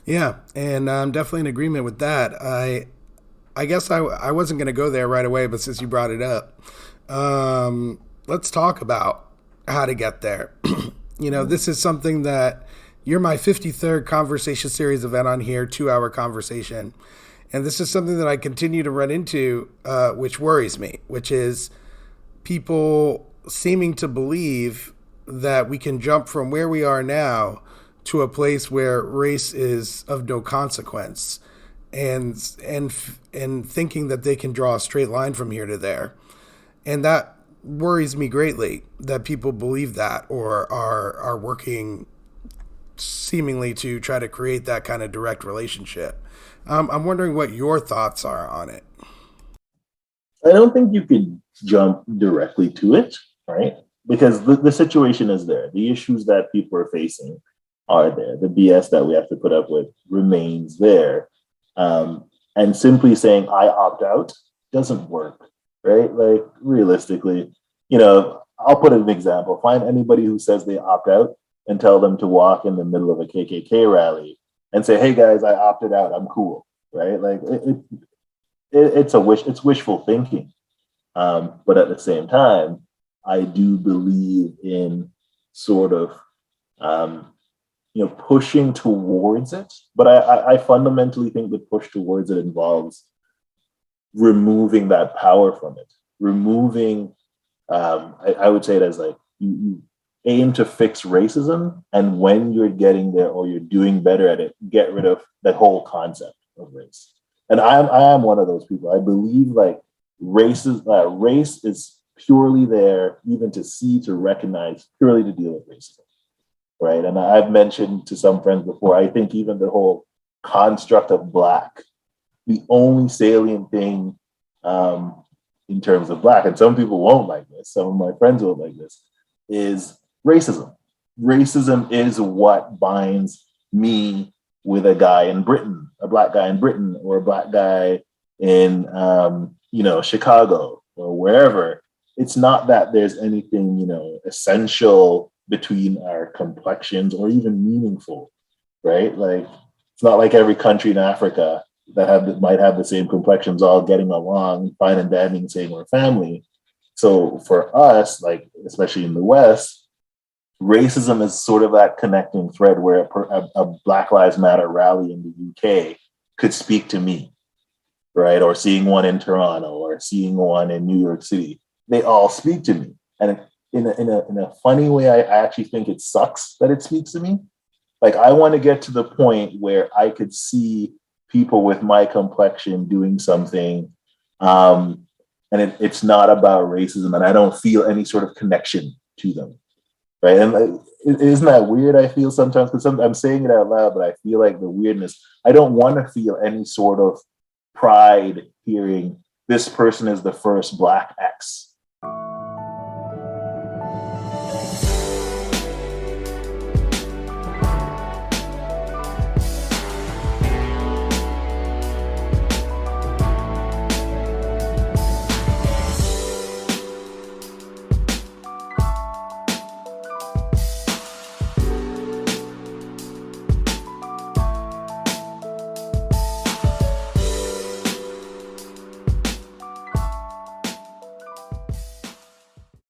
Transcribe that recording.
Yeah, and I'm definitely in agreement with that. I guess I wasn't going to go there right away, but since you brought it up, let's talk about how to get there. This is something that you're my 53rd conversation series event on here, 2 hour conversation. And this is something that I continue to run into, which worries me, which is people seeming to believe that we can jump from where we are now to a place where race is of no consequence, and thinking that they can draw a straight line from here to there. And that worries me greatly, that people believe that or are working seemingly to try to create that kind of direct relationship. I'm wondering what your thoughts are on it. I don't think you could jump directly to it, right? Because the situation is there. The issues that people are facing are there. The BS that we have to put up with remains there. And simply saying, I opt out doesn't work, right? Like, realistically, I'll put an example. Find anybody who says they opt out and tell them to walk in the middle of a KKK rally and say, hey guys, I opted out. I'm cool, right? Like, it's wishful thinking. But at the same time, I do believe in sort of pushing towards it. But I fundamentally think the push towards it involves removing that power from it, removing. I would say it as like you aim to fix racism, and when you're getting there or you're doing better at it, get rid of that whole concept of race. And I am one of those people. I believe like race is purely there, even to see, to recognize, purely to deal with racism, right? And I've mentioned to some friends before, I think even the whole construct of black, the only salient thing in terms of black, and some people won't like this, some of my friends won't like this, is racism. Racism is what binds me with a guy in Britain, a black guy in Britain, or a black guy in Chicago or wherever. It's not that there's anything essential between our complexions or even meaningful, right? Like, it's not like every country in Africa that might have the same complexions all getting along fine and dandy, saying we're family. So for us, like especially in the West, racism is sort of that connecting thread where a Black Lives Matter rally in the UK could speak to me, right? Or seeing one in Toronto or seeing one in New York City, they all speak to me. And in a funny way, I actually think it sucks that it speaks to me. Like, I want to get to the point where I could see people with my complexion doing something, and it's not about racism, and I don't feel any sort of connection to them, right? And isn't that weird? I feel sometimes, because I'm saying it out loud, but I feel like the weirdness. I don't want to feel any sort of pride hearing this person is the first Black X,